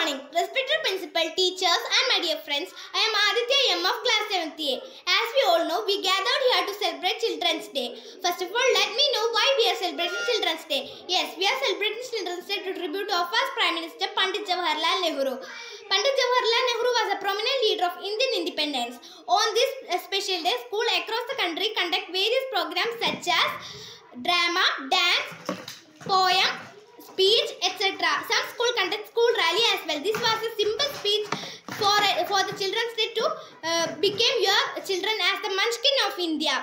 morning, respected principal, teachers and my dear friends. I am Aditya M of class 7th A. As we all know, we gathered here to celebrate Children's Day. First of all, let me know why we are celebrating Children's Day. Yes, we are celebrating Children's Day to tribute our first Prime Minister Pandit Jawaharlal Nehru. Pandit Jawaharlal Nehru was a prominent leader of Indian independence. On this special day, schools across the country conduct various programs such as drama, dance, poem, speech, etc. Some schools conduct school rally as well. This was a simple speech for the Children's Day to become your children as the Munchkin of India.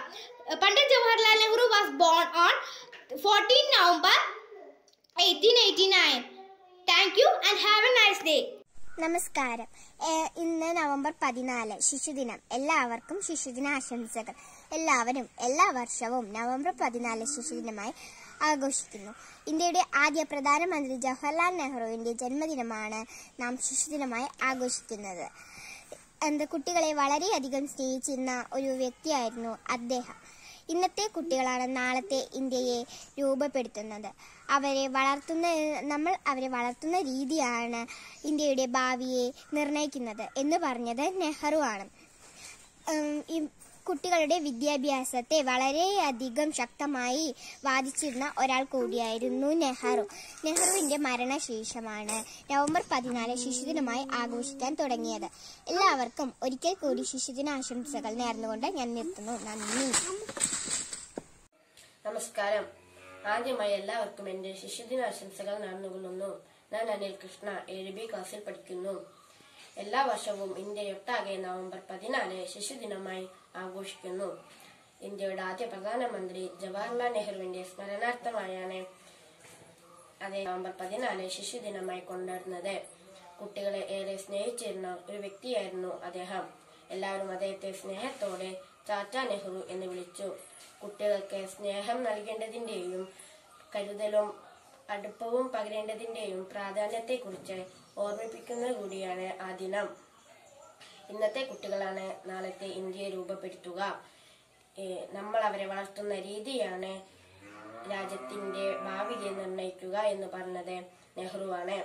Pandit Jawaharlal Nehru was born on 14 November 1889. Thank you and have a nice day. നമസ്കാരം. ഇന്ന് November 14 ശിശുദിനം. എല്ലാവർക്കും ശിശുദിനാശംസകൾ. എല്ലാവരും എല്ലാ വർഷവും November 14 ശിശുദിനമായി ആഘോഷിക്കുന്നു. ഇന്ത്യയുടെ ആദ്യ പ്രധാനമന്ത്രി ജവഹർലാൽ നെഹ്റുവിന്റെ ജന്മദിനമാണ് നാം ശിശുദിനമായി ആഘോഷിക്കുന്നത്. കുട്ടികളെ വളരെയധികം സ്നേഹിച്ചിരുന്ന ഒരു വ്യക്തിയായിരുന്നു അദ്ദേഹം. ഇന്നത്തെ കുട്ടികളാണ് നാളത്തെ ഇന്ത്യയെ രൂപപ്പെടുത്തുന്നത്. നമ്മൾ അവരെ വളർത്തുന്ന രീതിയാണ് ഇന്ത്യയുടെ ഭാവിയെ നിർണ്ണയിക്കുന്നത് എന്ന് പറഞ്ഞത് നെഹ്റു ആണ്. കുട്ടികളുടെ വിദ്യാഭ്യാസത്തെ വളരെയധികം ശക്തമായി വാദിച്ചിരുന്ന ഒരാൾ കൂടിയായിരുന്നു നെഹ്റു. നെഹ്റുവിന്റെ മരണശേഷമാണ് നവംബർ 14 ശിശുദിനമായി ആഘോഷിക്കാൻ തുടങ്ങിയത്. എല്ലാവർക്കും ഒരിക്കൽ കൂടി ശിശുദിനാശംസകൾ നേർന്നുകൊണ്ട് ഞാൻ നിർത്തുന്നു. നന്ദി. നമസ്കാരം. ആദ്യമായി എല്ലാവർക്കും എന്റെ ശിശുദിനാശംസകൾ നേർന്നുകൊള്ളുന്നു. ഞാൻ അനിൽ കൃഷ്ണ, 7B ക്ലാസ്സിൽ പഠിക്കുന്നു. എല്ലാ വർഷവും ഇന്ത്യയൊട്ടാകെ നവംബർ 14 ശിശുദിനമായി ആഘോഷിക്കുന്നു. ഇന്ത്യയുടെ ആദ്യ പ്രധാനമന്ത്രി ജവഹർലാൽ നെഹ്റുവിന്റെ സ്മരണാർത്ഥമായാണ് അതേ നവംബർ 14 ശിശുദിനമായി കൊണ്ടുവരുന്നത്. കുട്ടികളെ ഏറെ സ്നേഹിച്ചിരുന്ന ഒരു വ്യക്തിയായിരുന്നു അദ്ദേഹം. എല്ലാവരും അദ്ദേഹത്തെ സ്നേഹത്തോടെ ചാച്ചാ നെഹ്റു എന്ന് വിളിച്ചു. കുട്ടികൾക്ക് സ്നേഹം നൽകേണ്ടതിന്റെയും കരുതലും അടുപ്പവും പകരേണ്ടതിന്റെയും പ്രാധാന്യത്തെക്കുറിച്ച് ഓർമ്മിപ്പിക്കുന്നത് കൂടിയാണ് ആ ദിനം. ഇന്നത്തെ കുട്ടികളാണ് നാളത്തെ ഇന്ത്യയെ രൂപപ്പെടുത്തുക. നമ്മൾ അവരെ വളർത്തുന്ന രീതിയാണ് രാജ്യത്തിന്റെ ഭാവിയെ നിർണ്ണയിക്കുക എന്ന് പറഞ്ഞത് നെഹ്റുവാണ്.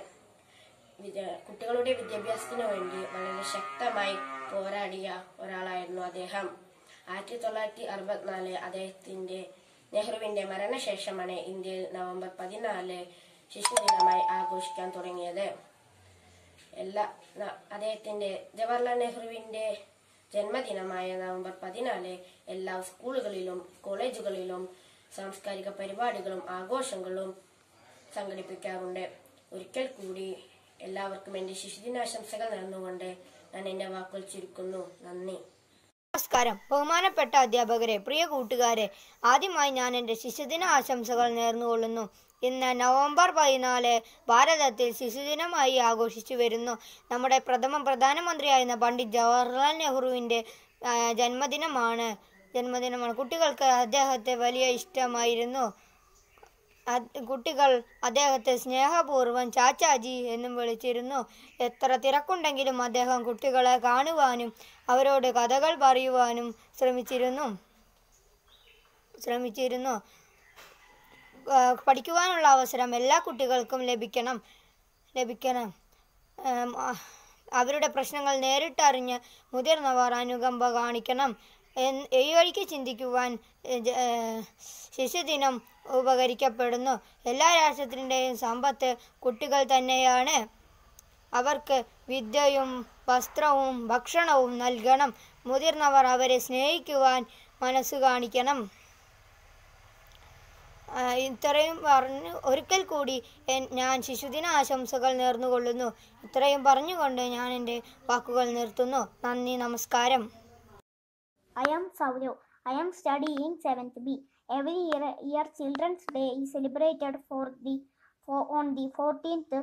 കുട്ടികളുടെ വിദ്യാഭ്യാസത്തിനു വേണ്ടി വളരെ ശക്തമായി പോരാടിയ ഒരാളായിരുന്നു അദ്ദേഹം. 1964 നെഹ്റുവിന്റെ മരണശേഷമാണ് ഇന്ത്യയിൽ നവംബർ 14 ശിശുദിനമായി ആഘോഷിക്കാൻ തുടങ്ങിയത്. ജവഹർലാൽ നെഹ്റുവിന്റെ ജന്മദിനമായ നവംബർ 14 എല്ലാ സ്കൂളുകളിലും കോളേജുകളിലും സാംസ്കാരിക പരിപാടികളും ആഘോഷങ്ങളും സംഘടിപ്പിക്കാറുണ്ട്. ഒരിക്കൽ കൂടി എല്ലാവർക്കും എന്റെ ശിശുദിനാശംസകൾ നേർന്നുകൊണ്ട് ഞാൻ എന്റെ വാക്കുകൾ ചുരുക്കുന്നു. നന്ദി. നമസ്കാരം. ബഹുമാനപ്പെട്ട അധ്യാപകരെ, പ്രിയ കൂട്ടുകാരെ, ആദ്യമായി ഞാൻ എൻ്റെ ശിശുദിന ആശംസകൾ നേർന്നുകൊള്ളുന്നു. ഇന്ന് നവംബർ 14 ഭാരതത്തിൽ ശിശുദിനമായി ആഘോഷിച്ചു വരുന്നു. നമ്മുടെ പ്രധാനമന്ത്രിയായിരുന്ന പണ്ഡിറ്റ് ജവഹർലാൽ നെഹ്റുവിൻ്റെ ജന്മദിനമാണ്. കുട്ടികൾക്ക് അദ്ദേഹത്തെ വലിയ ഇഷ്ടമായിരുന്നു. കുട്ടികൾ അദ്ദേഹത്തെ സ്നേഹപൂർവ്വം ചാച്ചാജി എന്നും വിളിച്ചിരുന്നു. എത്ര തിരക്കുണ്ടെങ്കിലും അദ്ദേഹം കുട്ടികളെ കാണുവാനും അവരോട് കഥകൾ പറയുവാനും ശ്രമിച്ചിരുന്നു. പഠിക്കുവാനുള്ള അവസരം എല്ലാ കുട്ടികൾക്കും ലഭിക്കണം. അവരുടെ പ്രശ്നങ്ങൾ നേരിട്ടറിഞ്ഞ് മുതിർന്നവർ അനുകമ്പ കാണിക്കണം. ഈ വഴിക്ക് ചിന്തിക്കുവാൻ ശിശുദിനം ഉപകരിക്കപ്പെടുന്നു. എല്ലാ രാഷ്ട്രത്തിൻ്റെയും സമ്പത്ത് കുട്ടികൾ തന്നെയാണ്. അവർക്ക് വിദ്യയും വസ്ത്രവും ഭക്ഷണവും നൽകണം. മുതിർന്നവർ അവരെ സ്നേഹിക്കുവാൻ മനസ്സ് കാണിക്കണം. ഇത്രയും പറഞ്ഞു ഒരിക്കൽ കൂടി ഞാൻ ശിശുദിന ആശംസകൾ നേർന്നുകൊള്ളുന്നു. ഇത്രയും പറഞ്ഞുകൊണ്ട് ഞാൻ എൻ്റെ വാക്കുകൾ നിർത്തുന്നു. നന്ദി, നമസ്കാരം. I am Saurav. I am studying 7th B. Every year Children's Day is celebrated on the 14th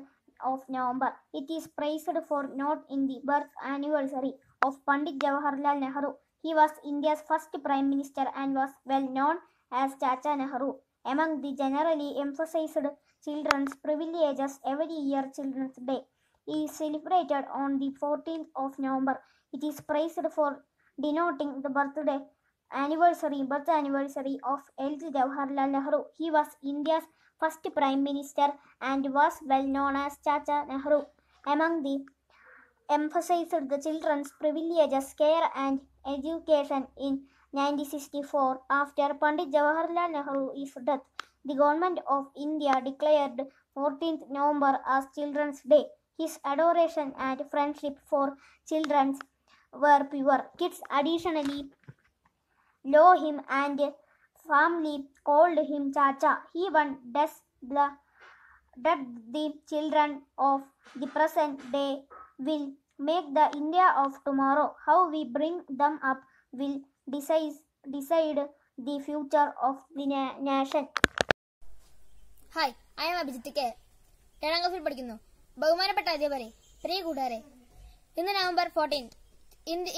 of November. It is praised for not in the birth anniversary of Pandit Jawaharlal Nehru. He was India's first Prime Minister and was well known as Chacha Nehru. Among the generally emphasized children's privileges, every year Children's Day is celebrated on the 14th of November. It is praised for denoting the birth anniversary of L.G. Jawaharlal Nehru. He was India's first Prime Minister and was well known as Chacha Nehru. Among the emphasized the children's privileges, care and education in 1964. After Pandit Jawaharlal Nehru's death, the government of India declared 14th November as Children's Day. His adoration and friendship for children were pure. Kids additionally loved him and family called him Chacha. He once that the children of the present day will make the India of tomorrow. How we bring them up will decide the future of the nation. Hi, I M Abhijith K. 7ാം ക്ലാസ്സിൽ പഠിക്കുന്നു. ബഹുമാനപ്പെട്ട അധ്യാപകരെ, പ്രിയ കൂട്ടുകാരെ, ഇന്ന് November 14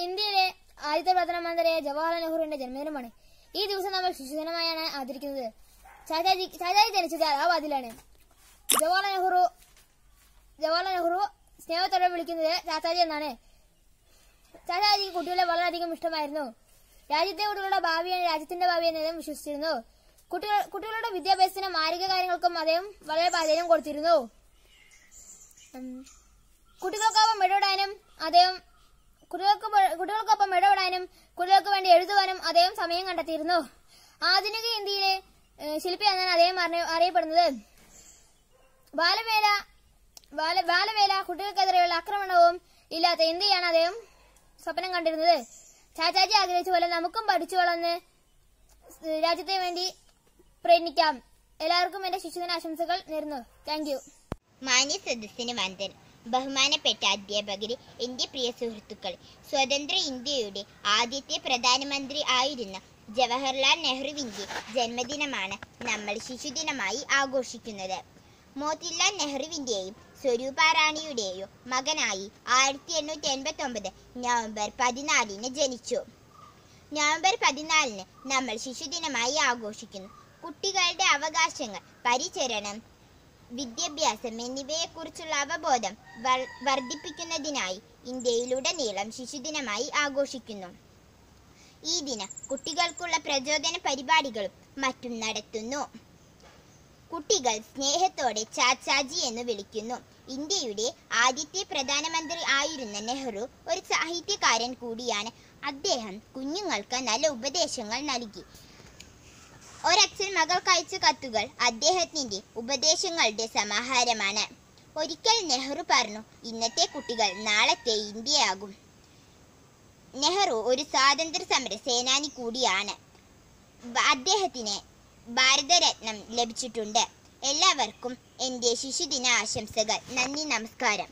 ഇന്ത്യയിലെ ആദ്യത്തെ പ്രധാനമന്ത്രിയായ ജവഹർലാൽ നെഹ്റുവിന്റെ ജന്മദിനമാണ്. ഈ ദിവസം നമ്മൾ ശിശുദിനമായാണ് ആചരിക്കുന്നത്. ചാച്ചാജി ജനിച്ചത് അലഹാബാദിലാണ്. ജവഹർലാൽ നെഹ്റു സ്നേഹത്തോടെ വിളിക്കുന്നത് ചാച്ചാജി എന്നാണ്. ചാച്ചാജിക്ക് കുട്ടികളെ വളരെയധികം ഇഷ്ടമായിരുന്നു. രാജ്യത്തെ കുട്ടികളുടെ ഭാവിയാണ് രാജ്യത്തിന്റെ ഭാവി എന്നതും വിശ്വസിച്ചിരുന്നു. കുട്ടികളുടെ വിദ്യാഭ്യാസത്തിന് മാർഗ കാര്യങ്ങൾക്കും അദ്ദേഹം വളരെ പ്രാധാന്യം കൊടുത്തിരുന്നു. കുട്ടികൾക്കൊപ്പം ഇടപെടാനും കുട്ടികൾക്ക് വേണ്ടി എഴുതുവാനും അദ്ദേഹം സമയം കണ്ടെത്തിയിരുന്നു. ആധുനിക ഇന്ത്യയിലെ ശില്പി എന്നാണ് അദ്ദേഹം അറിയപ്പെടുന്നത്. ബാലവേല, കുട്ടികൾക്കെതിരെയുള്ള ആക്രമണവും ഇല്ലാത്ത ഇന്ത്യയാണ് അദ്ദേഹം സ്വപ്നം കണ്ടിരുന്നത്. ചാച്ചാജി ആഗ്രഹിച്ച പോലെ നമുക്കും പഠിച്ചു വളർന്ന് രാജ്യത്തിന് വേണ്ടി പ്രയത്നിക്കാം. എല്ലാവർക്കും എന്റെ ശിശുദിനാശംസകൾ നേരുന്നു. Thank you. മാന്യ സദസ്സിന് വന്ദനം. ബഹുമാനപ്പെട്ട അധ്യാപകരെ, എൻ്റെ പ്രിയ സുഹൃത്തുക്കൾ, സ്വതന്ത്ര ഇന്ത്യയുടെ ആദ്യത്തെ പ്രധാനമന്ത്രി ആയിരുന്ന ജവഹർലാൽ നെഹ്റുവിൻ്റെ ജന്മദിനമാണ് നമ്മൾ ശിശുദിനമായി ആഘോഷിക്കുന്നത്. മോത്തിലാൽ നെഹ്റുവിൻ്റെയും സ്വരൂപ റാണിയുടെയും മകനായി 1889 നവംബർ 14 ജനിച്ചു. നവംബർ 14 നമ്മൾ ശിശുദിനമായി ആഘോഷിക്കുന്നു. കുട്ടികളുടെ അവകാശങ്ങൾ, പരിചരണം, വിദ്യാഭ്യാസം എന്നിവയെക്കുറിച്ചുള്ള അവബോധം വർദ്ധിപ്പിക്കുന്നതിനായി ഇന്ത്യയിലുടനീളം ശിശുദിനമായി ആഘോഷിക്കുന്നു. ഈ ദിനം കുട്ടികൾക്കുള്ള പ്രചോദന പരിപാടികളും മറ്റും നടത്തുന്നു. കുട്ടികൾ സ്നേഹത്തോടെ ചാച്ചാജി എന്ന് വിളിക്കുന്നു. ഇന്ത്യയുടെ ആദ്യത്തെ പ്രധാനമന്ത്രി ആയിരുന്ന നെഹ്റു ഒരു സാഹിത്യകാരൻ കൂടിയാണ്. അദ്ദേഹം കുഞ്ഞുങ്ങൾക്ക് നല്ല ഉപദേശങ്ങൾ നൽകി. ഒരച്ഛൻ മകൾക്ക് അയച്ച കത്തുകൾ അദ്ദേഹത്തിന്റെ ഉപദേശങ്ങളുടെ സമാഹാരമാണ്. ഒരിക്കൽ നെഹ്റു പറഞ്ഞു, ഇന്നത്തെ കുട്ടികൾ നാളത്തെ ഇന്ത്യയാകും. നെഹ്റു ഒരു സ്വാതന്ത്ര്യ സമര സേനാനി കൂടിയാണ്. അദ്ദേഹത്തിന് ഭാരതരത്നം ലഭിച്ചിട്ടുണ്ട്. എല്ലാവർക്കും എൻ്റെ ശിശുദിന ആശംസകൾ. നന്ദി, നമസ്കാരം.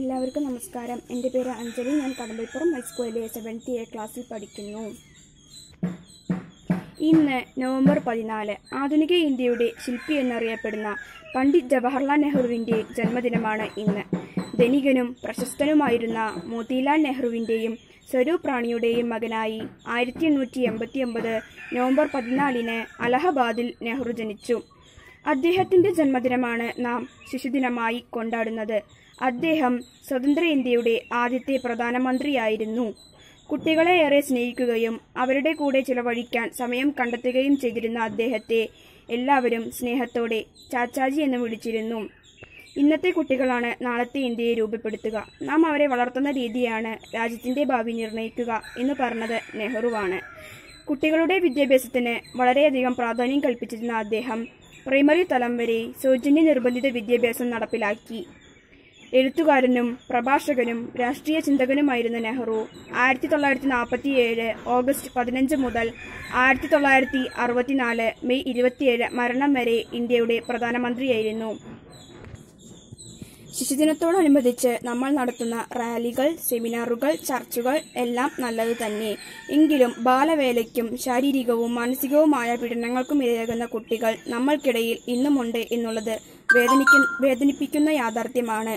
എല്ലാവർക്കും നമസ്കാരം. എൻ്റെ പേര് അഞ്ജലി. ഞാൻ കടമ്പൽപ്പുറം ഹൈസ്കൂളിലെ 7th A ക്ലാസ്സിൽ പഠിക്കുന്നു. ഇന്ന് നവംബർ 14 ആധുനിക ഇന്ത്യയുടെ ശില്പി എന്നറിയപ്പെടുന്ന പണ്ഡിറ്റ് ജവഹർലാൽ നെഹ്റുവിൻ്റെ ജന്മദിനമാണ് ഇന്ന്. ധനികനും പ്രശസ്തനുമായിരുന്ന മോത്തിലാൽ നെഹ്റുവിൻ്റെയും സ്വരൂപ് റാണിയുടെയും മകനായി 1889 നവംബർ 14 അലഹബാദിൽ നെഹ്റു ജനിച്ചു. അദ്ദേഹത്തിൻ്റെ ജന്മദിനമാണ് നാം ശിശുദിനമായി കൊണ്ടാടുന്നത്. അദ്ദേഹം സ്വതന്ത്ര ഇന്ത്യയുടെ ആദ്യത്തെ പ്രധാനമന്ത്രിയായിരുന്നു. കുട്ടികളെ ഏറെ സ്നേഹിക്കുകയും അവരുടെ കൂടെ ചിലവഴിക്കാൻ സമയം കണ്ടെത്തുകയും ചെയ്തിരുന്ന അദ്ദേഹത്തെ എല്ലാവരും സ്നേഹത്തോടെ ചാച്ചാജി എന്ന് വിളിച്ചിരുന്നു. ഇന്നത്തെ കുട്ടികളാണ് നാളത്തെ ഇന്ത്യയെ രൂപപ്പെടുത്തുക. നാം അവരെ വളർത്തുന്ന രീതിയാണ് രാജ്യത്തിന്റെ ഭാവി നിർണ്ണയിക്കുക എന്ന് പറഞ്ഞത് നെഹ്റുവാണ്. കുട്ടികളുടെ വിദ്യാഭ്യാസത്തിന് വളരെയധികം പ്രാധാന്യം കൽപ്പിച്ചിരുന്ന അദ്ദേഹം പ്രൈമറി തലം വരെ സൗജന്യ നിർബന്ധിത വിദ്യാഭ്യാസം നടപ്പിലാക്കി. എഴുത്തുകാരനും പ്രഭാഷകനും രാഷ്ട്രീയ ചിന്തകനുമായിരുന്ന നെഹ്റു 1947 ഓഗസ്റ്റ് 15 മുതൽ 1964 മെയ് 27 മരണം വരെ ഇന്ത്യയുടെ പ്രധാനമന്ത്രിയായിരുന്നു. ശിശുദിനത്തോടനുബന്ധിച്ച് നമ്മൾ നടത്തുന്ന റാലികൾ, സെമിനാറുകൾ, ചർച്ചകൾ എല്ലാം നല്ലത് തന്നെ. എങ്കിലും ബാലവേലയ്ക്കും ശാരീരികവും മാനസികവുമായ പീഡനങ്ങൾക്കും ഇരയാകുന്ന കുട്ടികൾ നമ്മൾക്കിടയിൽ ഇന്നുമുണ്ട് എന്നുള്ളത് വേദനിപ്പിക്കുന്ന യാഥാർത്ഥ്യമാണ്.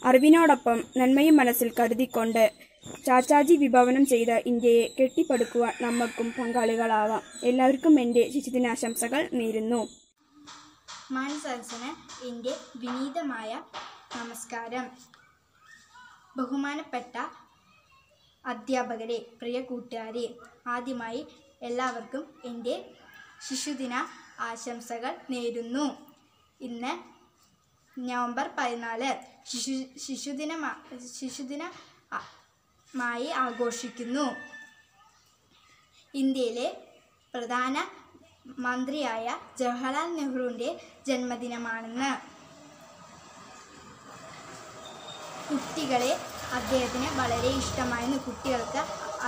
അറിവിനോടൊപ്പം നന്മയും മനസ്സിൽ കരുതിക്കൊണ്ട് ചാച്ചാജി വിഭാവനം ചെയ്ത ഇന്ത്യയെ കെട്ടിപ്പടുക്കുവാൻ നമ്മൾക്കും പങ്കാളികളാവാം. എല്ലാവർക്കും എൻ്റെ ശിശുദിനാശംസകൾ നേരുന്നു. മാനസദസ്സിന് എൻ്റെ വിനീതമായ നമസ്കാരം. ബഹുമാനപ്പെട്ട അധ്യാപകരെ, പ്രിയ കൂട്ടുകാരെ, ആദ്യമായി എല്ലാവർക്കും എൻ്റെ ശിശുദിന ആശംസകൾ നേരുന്നു. ഇന്ന് നവംബർ 14 ശിശുദിനമായി ആഘോഷിക്കുന്നു. ഇന്ത്യയിലെ പ്രധാന മന്ത്രിയായ ജവഹർലാൽ നെഹ്റുവിൻ്റെ ജന്മദിനമാണെന്ന്. കുട്ടികൾക്ക്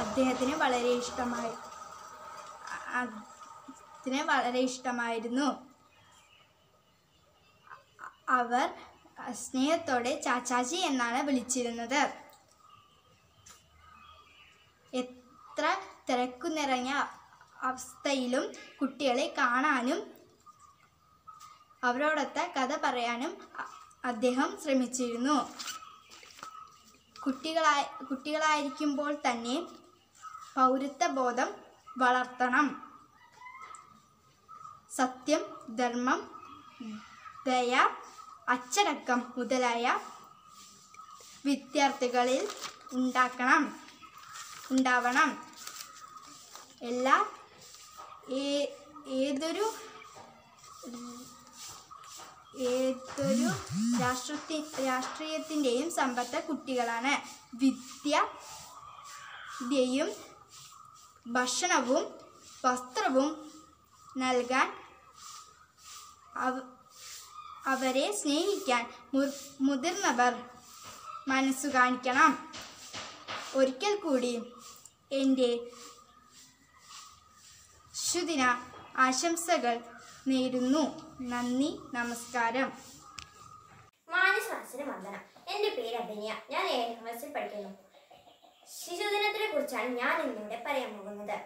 അദ്ദേഹത്തിന് വളരെ ഇഷ്ടമായിരുന്നു. അവർ സ്നേഹത്തോടെ ചാച്ചാജി എന്നാണ് വിളിച്ചിരുന്നത്. എത്ര തിരക്കു നിറഞ്ഞ അവസ്ഥയിലും കുട്ടികളെ കാണാനും അവരോടൊത്ത് കഥ പറയാനും അദ്ദേഹം ശ്രമിച്ചിരുന്നു. കുട്ടികളായിരിക്കുമ്പോൾ തന്നെ പൗരത്വബോധം വളർത്തണം. സത്യം, ധർമ്മം, ദയ, അച്ചടക്കം മുതലായ വിദ്യാർത്ഥികളിൽ ഉണ്ടാവണം. ഏതൊരു രാഷ്ട്രീയത്തിൻ്റെയും സമ്പത്ത് കുട്ടികളാണ്. വിദ്യയും ഭക്ഷണവും വസ്ത്രവും നൽകാൻ അവരെ സ്നേഹിക്കാൻ മുതിർന്നവർ മനസ്സു കാണിക്കണം. ഒരിക്കൽ കൂടി എൻ്റെ ശിശുദിന ആശംസകൾ നേരുന്നു. നന്ദി, നമസ്കാരം. മാന്യസദസ്സിന് വന്ദനം. എൻ്റെ പേര് അഭിനയ. ഞാൻ 7ാം ക്ലാസ്സിൽ പഠിക്കുന്നു. ശിശുദിനത്തിനെ കുറിച്ചാണ് ഞാൻ ഇന്നിവിടെ പറയാൻ പോകുന്നത്.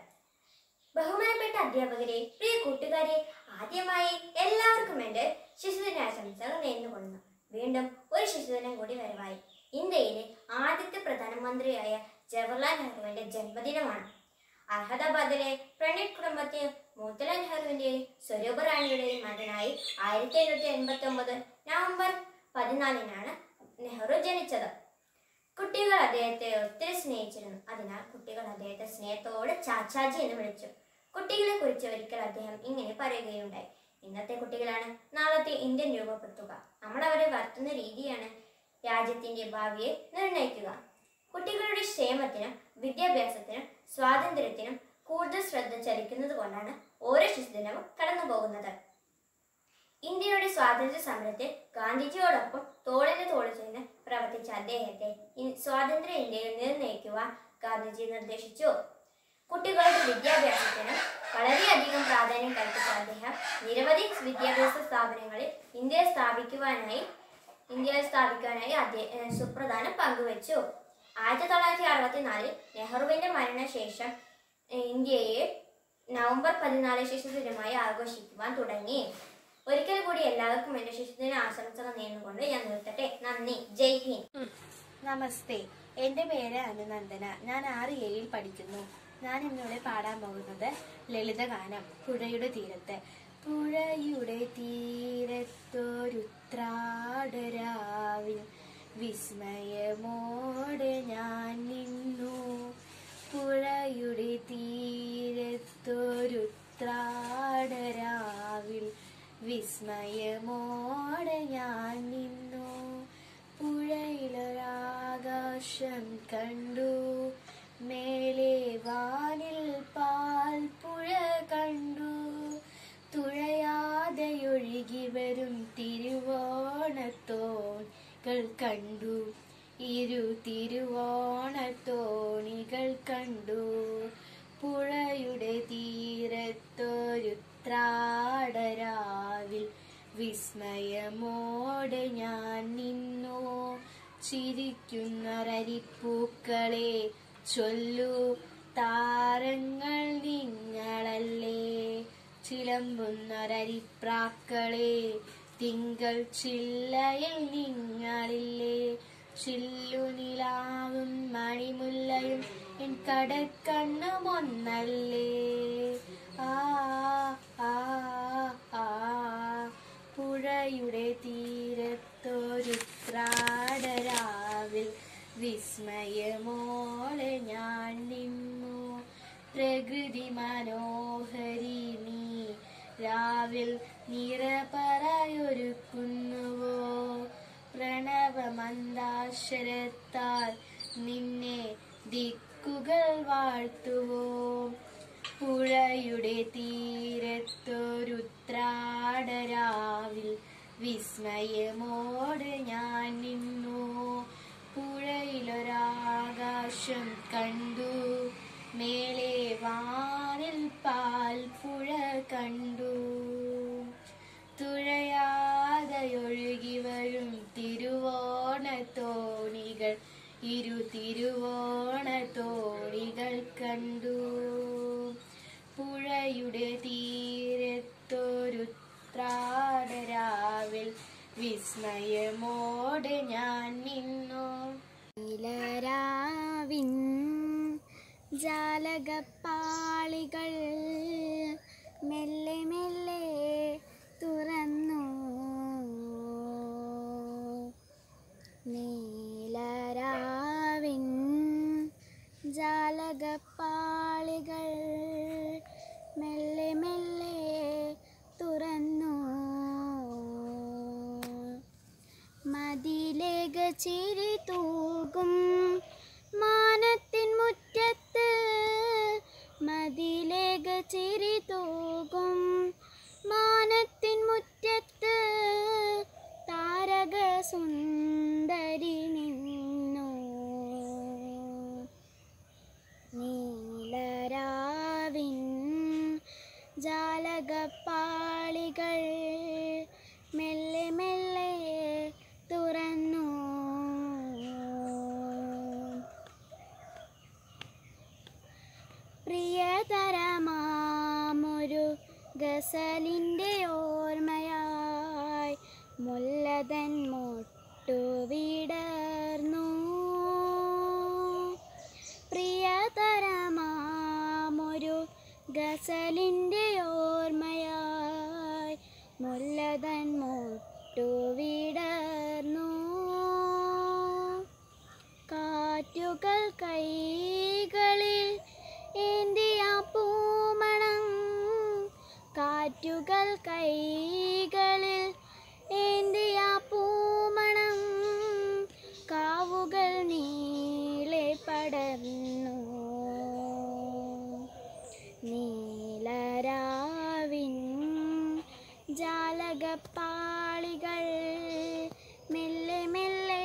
ബഹുമാനപ്പെട്ട അധ്യാപകരെ, പ്രിയ കൂട്ടുകാരെ, ആദ്യമായി എല്ലാവർക്കും എൻ്റെ ശിശുദിനാശംസകൾ നേർന്നുകൊള്ളുന്നു. വീണ്ടും ഒരു ശിശുദിനം കൂടി വരവായി. ഇന്ത്യയിലെ ആദ്യത്തെ പ്രധാനമന്ത്രിയായ ജവഹർലാൽ നെഹ്റുവിൻ്റെ ജന്മദിനമാണ്. അഹമ്മദാബാദിലെ പ്രണീത് കുടുംബത്തിൽ മോത്തിലാൽ നെഹ്റുവിൻ്റെയും സ്വരൂപ റാണിയുടെയും മകനായി 1789 നവംബർ 14 നെഹ്റു ജനിച്ചത്. കുട്ടികൾ അദ്ദേഹത്തെ ഒത്തിരി സ്നേഹിച്ചിരുന്നു. അതിനാൽ കുട്ടികൾ അദ്ദേഹത്തെ സ്നേഹത്തോടെ ചാച്ചാജി എന്ന് വിളിച്ചു. കുട്ടികളെ കുറിച്ച് ഒരിക്കൽ അദ്ദേഹം ഇങ്ങനെ പറയുകയുണ്ടായി: ഇന്നത്തെ കുട്ടികളാണ് നാളത്തെ ഇന്ത്യൻ രൂപപ്പെടുത്തുക. നമ്മൾ അവരെ വളർത്തുന്ന രീതിയാണ് രാജ്യത്തിന്റെ ഭാവിയെ നിർണ്ണയിക്കുക. കുട്ടികളുടെ ക്ഷേമത്തിനും വിദ്യാഭ്യാസത്തിനും സ്വാതന്ത്ര്യത്തിനും കൂടുതൽ ശ്രദ്ധ ചെലുത്തുന്നത് കൊണ്ടാണ് ഓരോ ശിശുദിനവും കടന്നു പോകുന്നത്. ഇന്ത്യയുടെ സ്വാതന്ത്ര്യ സമരത്തിൽ ഗാന്ധിജിയോടൊപ്പം തോളിന് തോൾ ചേർന്ന് പ്രവർത്തിച്ച അദ്ദേഹത്തെ സ്വാതന്ത്ര്യ ഇന്ത്യയിൽ നിർണ്ണയിക്കുവാൻ ഗാന്ധിജി നിർദ്ദേശിച്ചു. കുട്ടികളുടെ വിദ്യാഭ്യാസത്തിന് വളരെയധികം പ്രാധാന്യം കൽപ്പിച്ച അദ്ദേഹം നിരവധി വിദ്യാഭ്യാസ സ്ഥാപനങ്ങളിൽ ഇന്ത്യയിൽ സ്ഥാപിക്കുവാനായി സുപ്രധാന പങ്കുവച്ചു. 1964 നെഹ്റുവിന്റെ മരണശേഷം ഇന്ത്യയെ നവംബർ 14 ശിശുദിനമായി ആഘോഷിക്കുവാൻ തുടങ്ങി. ഒരിക്കൽ കൂടി എല്ലാവർക്കും എൻ്റെ ശിശുദിന ആശംസകൾ നേർന്നുകൊണ്ട് ഞാൻ നിർത്തട്ടെ. നന്ദി. ജയ് ഹിന്ദ്. നമസ്തേ. എൻ്റെ പേര് അനുനന്ദന. ഞാൻ 6-7 പഠിക്കുന്നു. ഞാൻ ഇന്നിവിടെ പാടാൻ പോകുന്നത് ലളിതഗാനം പുഴയുടെ തീരത്ത്. പുഴയുടെ തീരത്തൊരുത്രാടരാവിൽ വിസ്മയമോടെ ഞാൻ നിന്നു. പുഴയുടെ തീരത്തൊരുത്രാടരാവിൽ വിസ്മയമോടെ ഞാൻ നിന്നു. പുഴയിലൊരാകാശം കണ്ടു, മേലെ വാനിൽ പാൽ പുഴ കണ്ടു. തുഴയാതെ ഒഴുകി വരും തിരുവോണത്തോണികൾ കണ്ടു, ഇരു തിരുവോണത്തോണികൾ കണ്ടു. പുഴയുടെ തീരത്തൊരുത്രാടരാവിൽ വിസ്മയമോടെ ഞാൻ നിന്നു. ചിരിക്കുന്നൊരരിപ്പൂക്കളെ ചൊല്ലു, താരങ്ങൾ നിങ്ങളല്ലേ. ചിലമ്പുന്നൊരരിപ്രാക്കളെ തിങ്കൾ ചില്ലയിൽ നിങ്ങളില്ലേ. ചില്ലുനിലാവും മണിമുല്ലയും എൻ കടക്കണ്ണുമൊന്നല്ലേ. ആ ആ ആ പുഴയുടെ തീരത്തൊരുത്രാടരാവിൽ വിസ്മയമോടെ ഞാൻ നിന്നു. പ്രകൃതി മനോഹരി നീ, രാവിൽ നിറപറയൊരുക്കുന്നുവോ പ്രണവമന്ദാക്ഷരത്താൽ നിന്നെ ദിക്കുകൾ വാഴ്ത്തുവോ പുഴയുടെ തീരത്തൊരുത്രാടരാവിൽ വിസ്മയമോട് ഞാൻ നിന്നു പുഴയിലൊരാകാശം കണ്ടു മേലെ വാനിൽ പാൽപ്പുഴ കണ്ടു തുഴയാതെയൊഴുകി വരും തിരുവോണത്തോണികൾ ഇരു തിരുവോണത്തോണികൾ കണ്ടു പുഴയുടെ തീരത്തൊരുത്രാടരാവിൽ വിസ്മയമോടെ ഞാൻ നിന്നു നീലരാവിൻ ജാലകപ്പാളികൾ മെല്ലെ മെല്ലെ തുറന്നു നീലരാവിൻ ജാലകപ്പാളികൾ മെല്ലെ മെല്ലെ തുറന്നു മതിലേക ചിരി തൂകും മാനത്തിൻ മുറ്റത്ത് മതിലേക ചിരി തൂകും മാനത്തിൻ മുറ്റത്ത് താരക സുന്ദരി നിന്നു നീലരാവിൻ ജാലകപ്പാളികൾ മെല്ലെ മെല്ലെ തുറന്നു പ്രിയതരമാമൊരു ഗസലിൻ്റെ ഓർമ്മയായി മുല്ലതൻ മൊട്ടുവിടർന്നു പ്രിയതരമാമൊരു ഗസലിൻ്റെ ഓർമ്മയായി മുല്ലതൻ മൊട്ടുവിടർന്നു കാറ്റുകൾ കൈകളിൽ ഏന്തിയ പൂമണം കാറ്റുകൾ കൈകളിൽ ഏന്തിയ പൂമണം കാവുകൾ നീളെ പടർന്നു നീലരാവിൻ ജാലകപ്പാളികൾ മെല്ലെ മെല്ലെ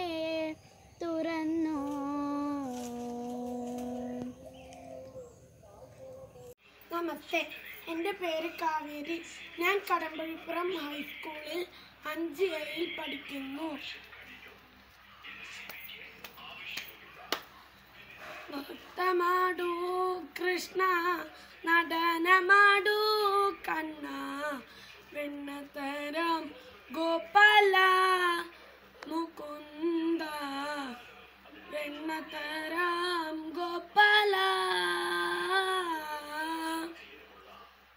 തുറന്നു നമസ്തേ, എൻ്റെ പേര് കാവേരി. ഞാൻ കടമ്പഴിപ്പുറം ഹൈസ്കൂളിൽ 5Aയിൽ പഠിക്കുന്നു. നൃത്തമാടൂ കൃഷ്ണ നടനമാടൂ കണ്ണ വെണ്ണത്തരം ഗോപാല മുകുന്ദ വെണ്ണത്തരം ഗോപാല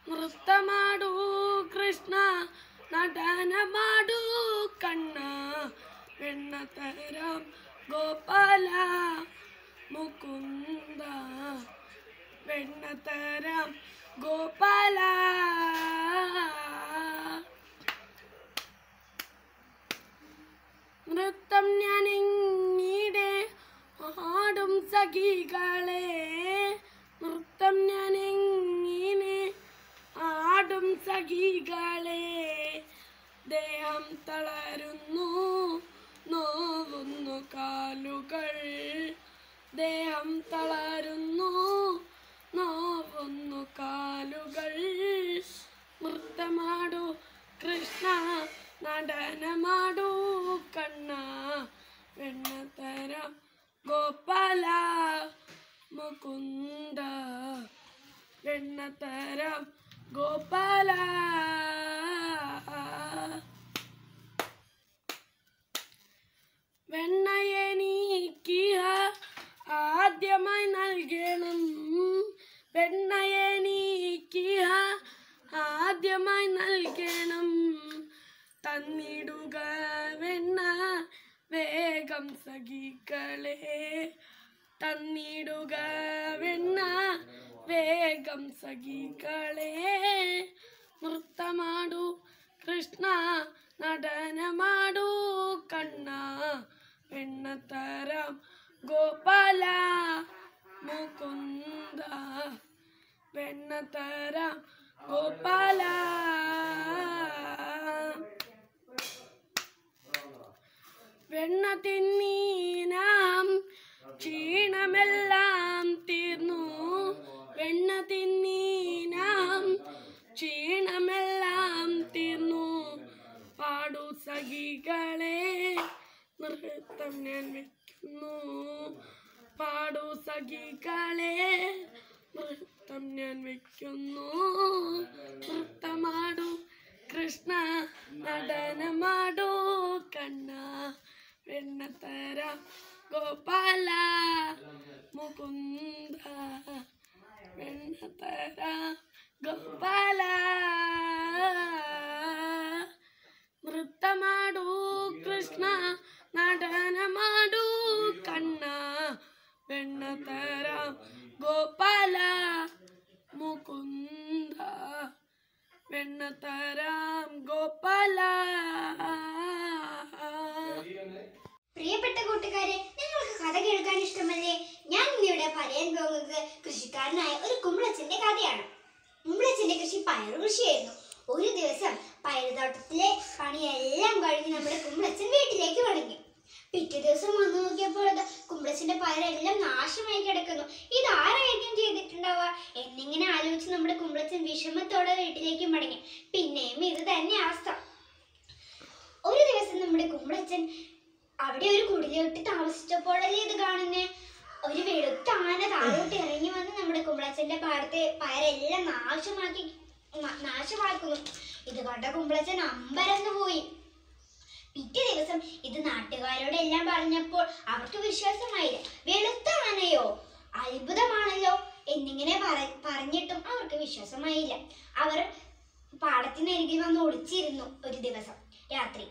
നൃത്തമാടൂ കൃഷ്ണ നടനമാടൂ കണ്ണ വെണ്ണത്തരം ഗോപാല മുകുന്ദ വെണ്ണത്തരം ഗോപാല നൃത്തം ഞാൻ എങ്ങീടെ ആടും സഖികളെ നൃത്തം ഞാൻ എങ്ങനെ ആടും സഖികളെ ദേഹം തളരുന്നു നോവുന്നു കാലുകൾ ദേഹം തളരുന്നു നോവുന്നു കാലുകൾ നൃത്തമാടൂ കൃഷ്ണ നടനമാടൂ കണ്ണ വെണ്ണത്തരം ഗോപാല മുകുന്ദ വെണ്ണത്തരം ഗോപാല വെണ്ണയെനിക്കിഹ ആദ്യമായി നൽകണം വെണ്ണയെനിക്കിഹ ആദ്യമായി നൽകണം തന്നിടുക വെണ്ണ വേഗം സഖികളെ തന്നിടുക വെണ്ണ വേഗം സഖികളെ നൃത്തമാടൂ കൃഷ്ണ നടനമാടൂ കണ്ണ വെണ്ണത്തരം ഗോപാല മുകുന്ദ വെണ്ണത്തരം ഗോപാല വെണ്ണ തിന്നീനാം ക്ഷീണമെല്ലാം തീർന്നു വെണ്ണ തിന്നീനാം ക്ഷീണമെല്ലാം തീർന്നു പാടു സഖികളെ നൃത്തം ഞാൻ വെക്കുന്നു പാടു സഖികളെ നൃത്തം ഞാൻ വെക്കുന്നു നൃത്തമാടു കൃഷ്ണ നടനമാടൂ കണ്ണ വെണ്ണത്തര ഗോപാല മുകുന്ദ വെണ്ണത്തര ഗോപാല നൃത്തമാടൂ കൃഷ്ണ നടനമാടൂ കണ്ണ വെണ്ണത്തര ഗോപാല മുകുന്ദ വെണ്ണത്തരം ഗോപാല. പ്രിയപ്പെട്ട കൂട്ടുകാരെ, നിങ്ങൾക്ക് കഥ കേൾക്കാൻ ഇഷ്ടമല്ലേ? ഞാൻ ഇന്നിവിടെ പറയാൻ പോകുന്നത് കൃഷിക്കാരനായ ഒരു കുമ്പളച്ചന്റെ കഥയാണ്. കുമ്പളച്ചന്റെ കൃഷി പയറു കൃഷിയായിരുന്നു. ഒരു ദിവസം പയറുതോട്ടത്തിലെ പണിയെല്ലാം കഴിഞ്ഞ് നമ്മുടെ കുമ്പളച്ചൻ വീട്ടിലേക്ക് മടങ്ങി. പിറ്റേ ദിവസം വന്നു നോക്കിയപ്പോൾ കുമ്പളച്ചന്റെ പയറെല്ലാം നാശമായി കിടക്കുന്നു. ഇതാരായിരിക്കും ചെയ്തിട്ടുണ്ടാവുക എന്നിങ്ങനെ ആലോചിച്ച് നമ്മുടെ കുമ്പളച്ചൻ വിഷമത്തോടെ വീട്ടിലേക്ക് മടങ്ങി. പിന്നെയും ഇത് തന്നെ അവസ്ഥ. ഒരു ദിവസം നമ്മുടെ കുമ്പളച്ചൻ അവിടെ ഒരു കുടിലോട്ട് താമസിച്ചപ്പോഴല്ലേ ഇത് കാണുന്നേ. ഒരു വെളുത്ത ആന താഴോട്ട് ഇറങ്ങി വന്ന് നമ്മുടെ കുമ്പളച്ചന്റെ പാടത്തെ പയറെല്ലാം നാശമാക്കുന്നു. ഇത് കണ്ട കുമ്പളച്ചൻ അമ്പരന്ന് പോയി. പിറ്റേ ദിവസം ഇത് നാട്ടുകാരോടെല്ലാം പറഞ്ഞപ്പോൾ അവർക്ക് വിശ്വാസമായില്ല. വെളുത്ത ആനയോ, അത്ഭുതമാണല്ലോ എന്നിങ്ങനെ പറഞ്ഞിട്ടും അവർക്ക് വിശ്വാസമായില്ല. അവർ പാടത്തിനരികിൽ വന്ന് ഒളിച്ചിരുന്നു. ഒരു ദിവസം രാത്രി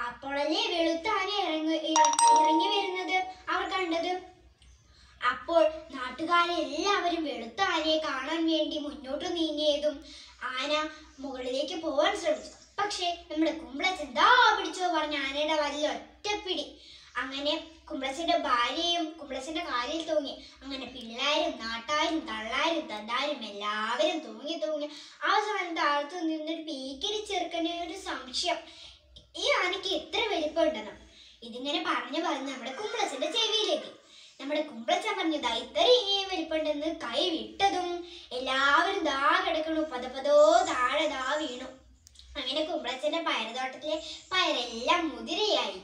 അപ്പോഴല്ലേ വെളുത്ത ആന ഇറങ്ങി വരുന്നത് അവർ കണ്ടത്. അപ്പോൾ നാട്ടുകാരെല്ലാവരും വെളുത്ത ആനയെ കാണാൻ വേണ്ടി മുന്നോട്ട് നീങ്ങിയതും ആന മുകളിലേക്ക് പോവാൻ ശ്രമിച്ചു. പക്ഷേ നമ്മുടെ കുമ്പളച്ചൻ ദാ പിടിച്ചോ പറഞ്ഞ ആനയുടെ വലിയ ഒറ്റപ്പിടി. അങ്ങനെ കുമ്പളച്ചന്റെ ഭാര്യയും കുമ്പളച്ചന്റെ കാലിൽ തൂങ്ങി. അങ്ങനെ പിള്ളേരും നാട്ടാരും തള്ളാരും തന്താരും എല്ലാവരും തൂങ്ങി. അവസാനം താഴത്തു നിന്നൊരു പീക്കിരി ചെറുക്കന് ഒരു സംശയം, ഈ ആനയ്ക്ക് എത്ര വലിപ്പമുണ്ടെന്ന്. ഇതിങ്ങനെ പറഞ്ഞു നമ്മുടെ കുമ്പളച്ചന്റെ ചെവിയിലേക്ക്. നമ്മുടെ കുമ്പളച്ചൻ പറഞ്ഞു ദാ ഇത്രയും വലിപ്പമുണ്ടെന്ന്. കൈ വിട്ടതും എല്ലാവരും ദാ കിടക്കണു, പതപതോ താഴെ ദാ വീണു. അങ്ങനെ കുമ്പളച്ചന്റെ പയറുതോട്ടത്തിലെ പയറെല്ലാം മുതിരയായി.